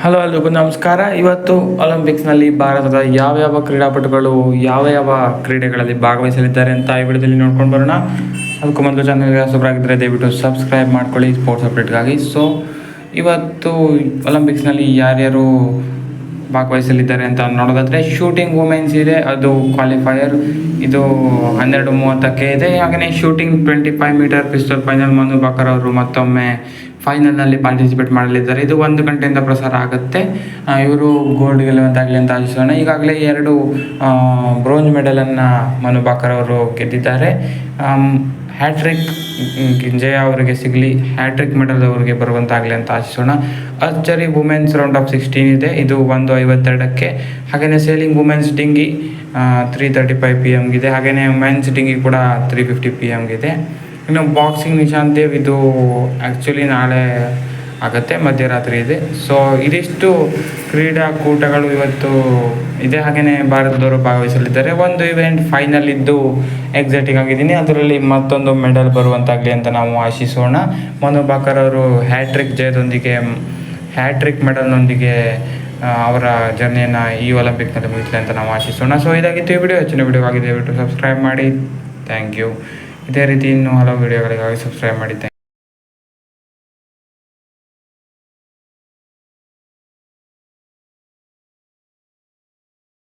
Hello ಎಲ್ರಿಗೂ ನಮಸ್ಕಾರ. ಇವತ್ತು ಒಲಿಂಪಿಕ್ಸ್ನಲ್ಲಿ ಭಾರತದ ಯಾವ ಕ್ರೀಡಾಪಟುಗಳು ಯಾವ ಕ್ರೀಡೆಗಳಲ್ಲಿ ಭಾಗವಹಿಸಲಿದ್ದಾರೆ ಅಂತ ಈ ವಿಡಿಯೋದಲ್ಲಿ ನೋಡ್ಕೊಂಡು ಬರೋಣ. ಅದಕ್ಕೂ ಮೊದಲು ಚಾನಲ್ಗೆ ಹೊಸಬರಾಗಿದ್ದರೆ ದಯವಿಟ್ಟು ಸಬ್ಸ್ಕ್ರೈಬ್ ಮಾಡ್ಕೊಳ್ಳಿ ಸ್ಪೋರ್ಟ್ಸ್ ಅಪ್ಡೇಟ್ಗಾಗಿ. ಸೊ ಇವತ್ತು ಒಲಿಂಪಿಕ್ಸ್ನಲ್ಲಿ ಯಾರ್ಯಾರು ಭಾಗವಹಿಸಲಿದ್ದಾರೆ ಅಂತ ನೋಡೋದಾದರೆ ಶೂಟಿಂಗ್ ವುಮೆನ್ಸ್ ಇದೆ, ಅದು ಕ್ವಾಲಿಫೈಯರ್, ಇದು 12:30ಕ್ಕೆ ಇದೆ. ಹಾಗೆಯೇ ಶೂಟಿಂಗ್ 25 ಮೀಟರ್ ಪಿಸ್ತೂಲ್ ಫೈನಲ್ ಮನು ಬಾಕರ್ ಅವರು ಮತ್ತೊಮ್ಮೆ ಫೈನಲ್ನಲ್ಲಿ ಪಾರ್ಟಿಸಿಪೇಟ್ ಮಾಡಲಿದ್ದಾರೆ. ಇದು 1 ಗಂಟೆಯಿಂದ ಪ್ರಸಾರ ಆಗುತ್ತೆ. ಇವರು ಗೋಲ್ಡ್ ಗೆಲ್ಲುವಂತಾಗಲಿ ಅಂತ ಆಶಿಸೋಣ. ಈಗಾಗಲೇ 2 ಬ್ರೋಂಜ್ ಮೆಡಲನ್ನು ಮನು ಬಾಕರ್ ಅವರು ಗೆದ್ದಿದ್ದಾರೆ. ಹ್ಯಾಟ್ರಿಕ್ ಜಯ ಅವರಿಗೆ ಸಿಗಲಿ, ಹ್ಯಾಟ್ರಿಕ್ ಮೆಡಲ್ ಅವರಿಗೆ ಬರುವಂತಾಗಲಿ ಅಂತ ಆಶಿಸೋಣ. ಆರ್ಚರಿ ವುಮೆನ್ಸ್ ರೌಂಡ್ ಆಫ್ 16 ಇದೆ, ಇದು 1:52ಕ್ಕೆ. ಹಾಗೆಯೇ ಸೇಲಿಂಗ್ ವುಮೆನ್ಸ್ ಡಿಂಗಿ 3:35 PM ಗಿದೆ. ಹಾಗೆಯೇ ಮೆನ್ಸ್ ಡಿಂಗಿ ಕೂಡ 3:50 PM ಗಿದೆ. ಇನ್ನು ಬಾಕ್ಸಿಂಗ್ ನಿಶಾಂತ್ ದೇವ್, ಇದು ಆ್ಯಕ್ಚುಲಿ ನಾಳೆ ಆಗುತ್ತೆ, ಮಧ್ಯರಾತ್ರಿ ಇದೆ. ಸೊ ಇದಿಷ್ಟು ಕ್ರೀಡಾಕೂಟಗಳು ಇವತ್ತು ಇದೆ. ಹಾಗೆಯೇ ಭಾರತದವರು ಭಾಗವಹಿಸಲಿದ್ದಾರೆ. ಒಂದು ಇವೆಂಟ್ ಫೈನಲ್ ಇದ್ದು ಎಕ್ಸೈಟಿಂಗ್ ಆಗಿದ್ದೀನಿ, ಅದರಲ್ಲಿ ಮತ್ತೊಂದು ಮೆಡಲ್ ಬರುವಂತಾಗಲಿ ಅಂತ ನಾವು ಆಶಿಸೋಣ. ಮನು ಬಾಕರ್ ಅವರು ಹ್ಯಾಟ್ರಿಕ್ ಜಯದೊಂದಿಗೆ, ಹ್ಯಾಟ್ರಿಕ್ ಮೆಡಲ್ನೊಂದಿಗೆ ಅವರ ಜರ್ನಿಯನ್ನು ಈ ಒಲಿಂಪಿಕ್ನಲ್ಲಿ ಮುಗಿಸಲಿ ಅಂತ ನಾವು ಆಶಿಸೋಣ. ಸೊ ಇದಾಗಿತ್ತು ಈ ವಿಡಿಯೋ. ಹೆಚ್ಚಿನ ವಿಡಿಯೋ ಆಗಿದೆ, ದಯವಿಟ್ಟು ಸಬ್ಸ್ಕ್ರೈಬ್ ಮಾಡಿ. Thank you. ಇದೇ ರೀತಿ ಇನ್ನೂ ಹಲವು ವಿಡಿಯೋಗಳಿಗಾಗಿ ಸಬ್ಸ್ಕ್ರೈಬ್ ಮಾಡಿ.